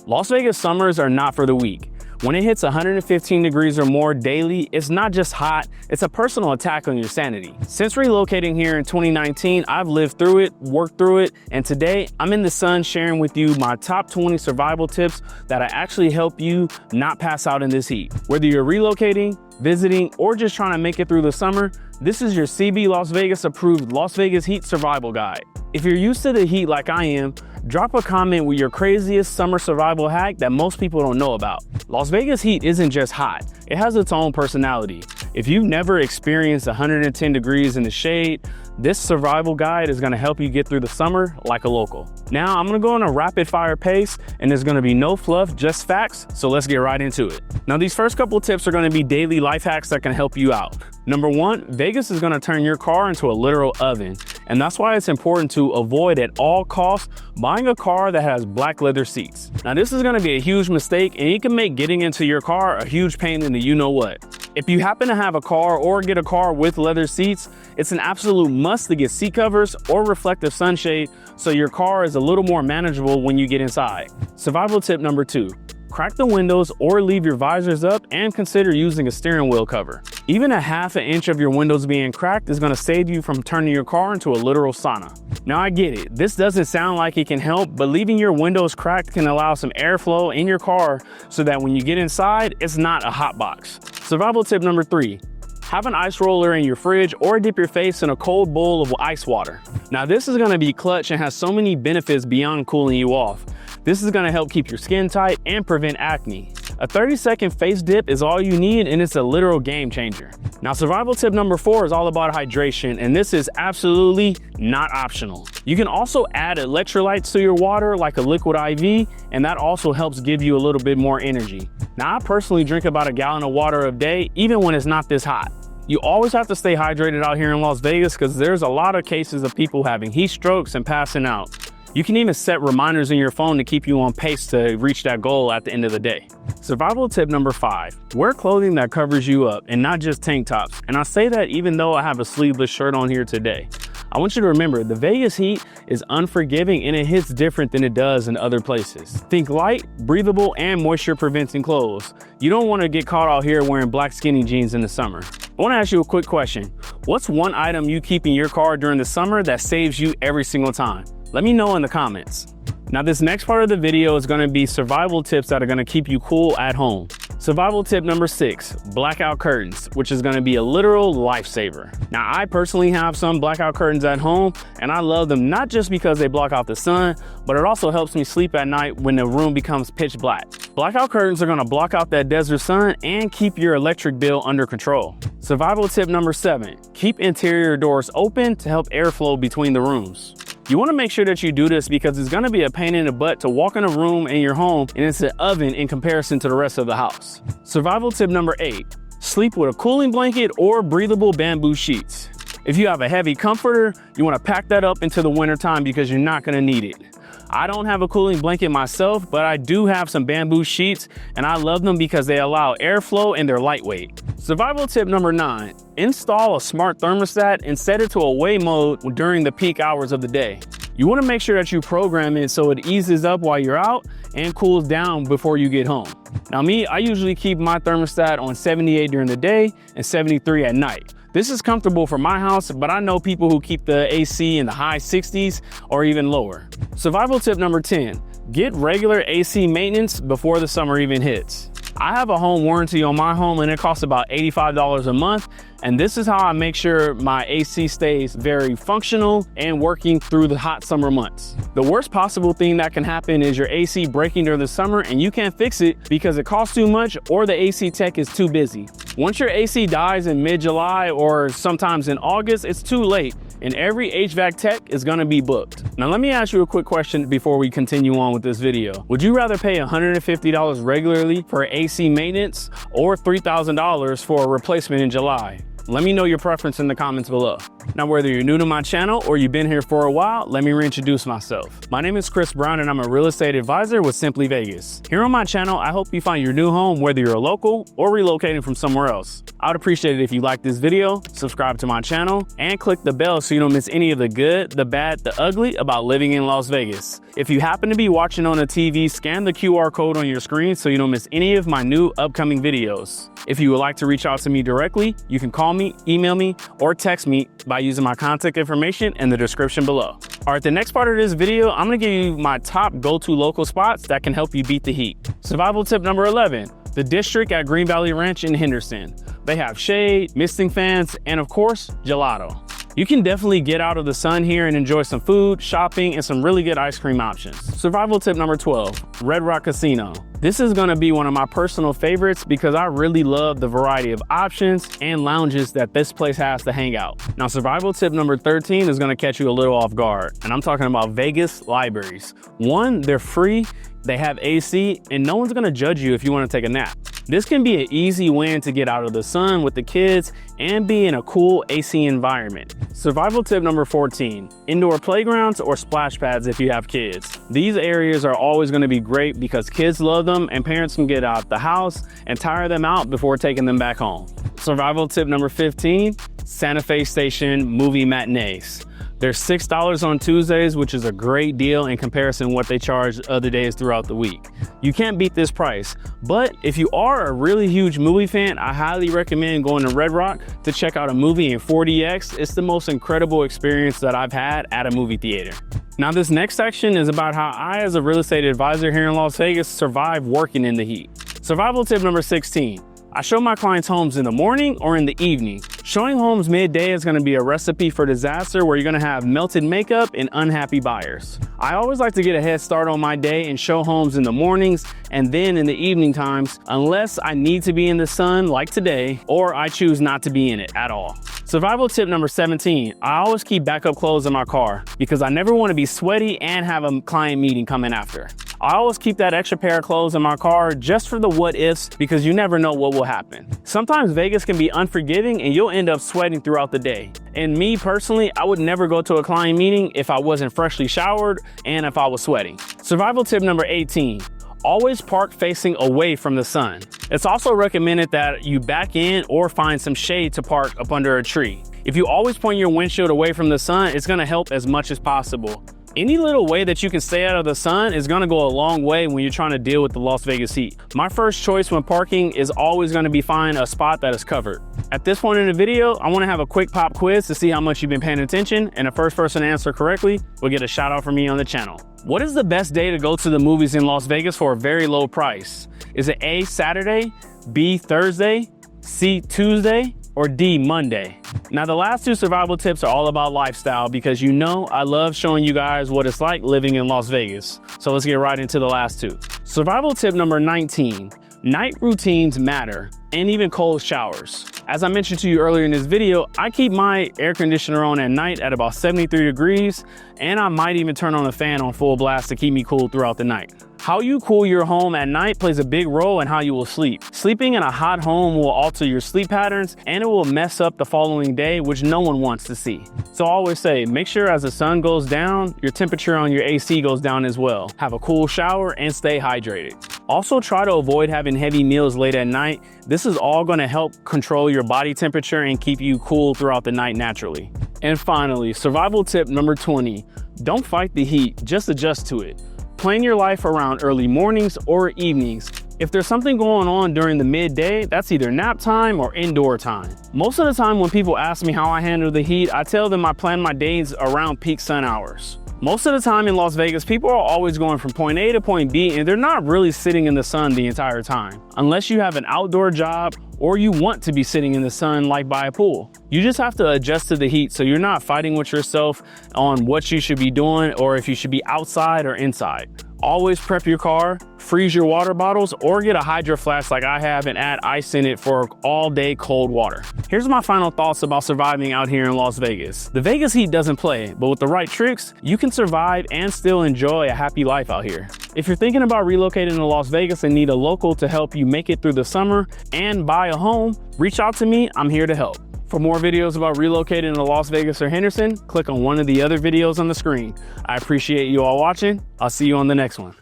Las Vegas summers are not for the weak. When it hits 115 degrees or more daily, it's not just hot, it's a personal attack on your sanity. Since relocating here in 2019, I've lived through it, worked through it, and today I'm in the sun sharing with you my top 20 survival tips that actually help you not pass out in this heat. Whether you're relocating, visiting, or just trying to make it through the summer, this is your CB Las Vegas approved Las Vegas Heat Survival Guide. If you're used to the heat like I am, drop a comment with your craziest summer survival hack that most people don't know about. Las Vegas heat isn't just hot, it has its own personality. If you've never experienced 110 degrees in the shade, this survival guide is gonna help you get through the summer like a local. Now I'm gonna go on a rapid fire pace and there's gonna be no fluff, just facts, so let's get right into it. Now these first couple tips are gonna be daily life hacks that can help you out. Number one, Vegas is gonna turn your car into a literal oven. And that's why it's important to avoid at all costs buying a car that has black leather seats. Now this is gonna be a huge mistake and it can make getting into your car a huge pain in the you-know-what. If you happen to have a car or get a car with leather seats, it's an absolute must to get seat covers or reflective sunshade so your car is a little more manageable when you get inside. Survival tip number two. Crack the windows or leave your visors up and consider using a steering wheel cover. Even a half an inch of your windows being cracked is going to save you from turning your car into a literal sauna. Now I get it, this doesn't sound like it can help, but leaving your windows cracked can allow some airflow in your car so that when you get inside, it's not a hot box. Survival tip number three. Have an ice roller in your fridge or dip your face in a cold bowl of ice water. Now this is going to be clutch and has so many benefits beyond cooling you off. This is gonna help keep your skin tight and prevent acne. A 30-second face dip is all you need and it's a literal game changer. Now survival tip number four is all about hydration and this is absolutely not optional. You can also add electrolytes to your water like a liquid IV and that also helps give you a little bit more energy. Now I personally drink about a gallon of water a day even when it's not this hot. You always have to stay hydrated out here in Las Vegas because there's a lot of cases of people having heat strokes and passing out. You can even set reminders in your phone to keep you on pace to reach that goal at the end of the day. Survival tip number five, wear clothing that covers you up and not just tank tops. And I say that even though I have a sleeveless shirt on here today. I want you to remember the Vegas heat is unforgiving and it hits different than it does in other places. Think light, breathable, and moisture preventing clothes. You don't want to get caught out here wearing black skinny jeans in the summer. I want to ask you a quick question. What's one item you keep in your car during the summer that saves you every single time? Let me know in the comments. Now this next part of the video is going to be survival tips that are going to keep you cool at home. Survival tip number six, blackout curtains, which is going to be a literal lifesaver. Now I personally have some blackout curtains at home and I love them not just because they block out the sun, but it also helps me sleep at night when the room becomes pitch black. Blackout curtains are going to block out that desert sun and keep your electric bill under control. Survival tip number seven, keep interior doors open to help airflow between the rooms. You want to make sure that you do this because it's going to be a pain in the butt to walk in a room in your home and it's an oven in comparison to the rest of the house. Survival tip number eight, sleep with a cooling blanket or breathable bamboo sheets. If you have a heavy comforter, you want to pack that up into the winter time because you're not going to need it. I don't have a cooling blanket myself, but I do have some bamboo sheets and I love them because they allow airflow and they're lightweight. Survival tip number nine, install a smart thermostat and set it to away mode during the peak hours of the day. You want to make sure that you program it so it eases up while you're out and cools down before you get home. Now I usually keep my thermostat on 78 during the day and 73 at night. This is comfortable for my house, but I know people who keep the AC in the high 60s or even lower. Survival tip number 10, get regular AC maintenance before the summer even hits. I have a home warranty on my home and it costs about $85 a month. And this is how I make sure my AC stays very functional and working through the hot summer months. The worst possible thing that can happen is your AC breaking during the summer and you can't fix it because it costs too much or the AC tech is too busy. Once your AC dies in mid-July or sometimes in August, it's too late and every HVAC tech is gonna be booked. Now let me ask you a quick question before we continue on with this video. Would you rather pay $150 regularly for AC maintenance or $3,000 for a replacement in July? Let me know your preference in the comments below. Now, whether you're new to my channel or you've been here for a while, let me reintroduce myself. My name is Chris Brown and I'm a real estate advisor with Simply Vegas. Here on my channel, I hope you find your new home whether you're a local or relocating from somewhere else. I would appreciate it if you like this video, subscribe to my channel, and click the bell so you don't miss any of the good, the bad, the ugly about living in Las Vegas. If you happen to be watching on a TV, scan the QR code on your screen so you don't miss any of my new upcoming videos. If you would like to reach out to me directly, you can call me, email me, or text me by using my contact information in the description below. All right, the next part of this video, I'm gonna give you my top go-to local spots that can help you beat the heat. Survival tip number 11, the District at Green Valley Ranch in Henderson. They have shade, misting fans, and of course, gelato. You can definitely get out of the sun here and enjoy some food, shopping, and some really good ice cream options. Survival tip number 12, Red Rock Casino. This is gonna be one of my personal favorites because I really love the variety of options and lounges that this place has to hang out. Now, survival tip number 13 is gonna catch you a little off guard, and I'm talking about Vegas libraries. One, they're free, they have AC, and no one's gonna judge you if you wanna take a nap. This can be an easy win to get out of the sun with the kids and be in a cool AC environment. Survival tip number 14, indoor playgrounds or splash pads if you have kids. These areas are always gonna be great because kids love them and parents can get out the house and tire them out before taking them back home. Survival tip number 15, Santa Fe Station movie matinees. They're $6 on Tuesdays, which is a great deal in comparison to what they charge other days throughout the week. You can't beat this price, but if you are a really huge movie fan, I highly recommend going to Red Rock to check out a movie in 4DX. It's the most incredible experience that I've had at a movie theater. Now, this next section is about how I, as a real estate advisor here in Las Vegas, survive working in the heat. Survival tip number 16. I show my clients homes in the morning or in the evening. Showing homes midday is gonna be a recipe for disaster where you're gonna have melted makeup and unhappy buyers. I always like to get a head start on my day and show homes in the mornings and then in the evening times, unless I need to be in the sun like today, or I choose not to be in it at all. Survival tip number 17, I always keep backup clothes in my car because I never wanna be sweaty and have a client meeting coming after. I always keep that extra pair of clothes in my car just for the what ifs because you never know what will happen. Sometimes Vegas can be unforgiving and you'll end up sweating throughout the day. And me personally, I would never go to a client meeting if I wasn't freshly showered and if I was sweating. Survival tip number 18, always park facing away from the sun. It's also recommended that you back in or find some shade to park up under a tree. If you always point your windshield away from the sun, it's gonna help as much as possible. Any little way that you can stay out of the sun is gonna go a long way when you're trying to deal with the Las Vegas heat. My first choice when parking is always gonna be find a spot that is covered. At this point in the video, I wanna have a quick pop quiz to see how much you've been paying attention, and the first person to answer correctly will get a shout out from me on the channel. What is the best day to go to the movies in Las Vegas for a very low price? Is it A, Saturday, B, Thursday, C, Tuesday, or D, Monday? Now, the last two survival tips are all about lifestyle because you know I love showing you guys what it's like living in Las Vegas. So let's get right into the last two. Survival tip number 19, night routines matter, and even cold showers. As I mentioned to you earlier in this video, I keep my air conditioner on at night at about 73 degrees, and I might even turn on the fan on full blast to keep me cool throughout the night. How you cool your home at night plays a big role in how you will sleep. Sleeping in a hot home will alter your sleep patterns and it will mess up the following day, which no one wants to see. So I always say, make sure as the sun goes down, your temperature on your AC goes down as well. Have a cool shower and stay hydrated. Also, try to avoid having heavy meals late at night. This is all going to help control your body temperature and keep you cool throughout the night naturally. And finally, survival tip number 20, don't fight the heat, just adjust to it. Plan your life around early mornings or evenings. If there's something going on during the midday, that's either nap time or indoor time. Most of the time when people ask me how I handle the heat, I tell them I plan my days around peak sun hours. Most of the time in Las Vegas, people are always going from point A to point B and they're not really sitting in the sun the entire time. Unless you have an outdoor job or you want to be sitting in the sun like by a pool. You just have to adjust to the heat so you're not fighting with yourself on what you should be doing or if you should be outside or inside. Always prep your car, freeze your water bottles, or get a hydro flask like I have and add ice in it for all day cold water. Here's my final thoughts about surviving out here in Las Vegas. The Vegas heat doesn't play, but with the right tricks, you can survive and still enjoy a happy life out here. If you're thinking about relocating to Las Vegas and need a local to help you make it through the summer and buy a home, reach out to me, I'm here to help. For more videos about relocating to Las Vegas or Henderson, click on one of the other videos on the screen. I appreciate you all watching. I'll see you on the next one.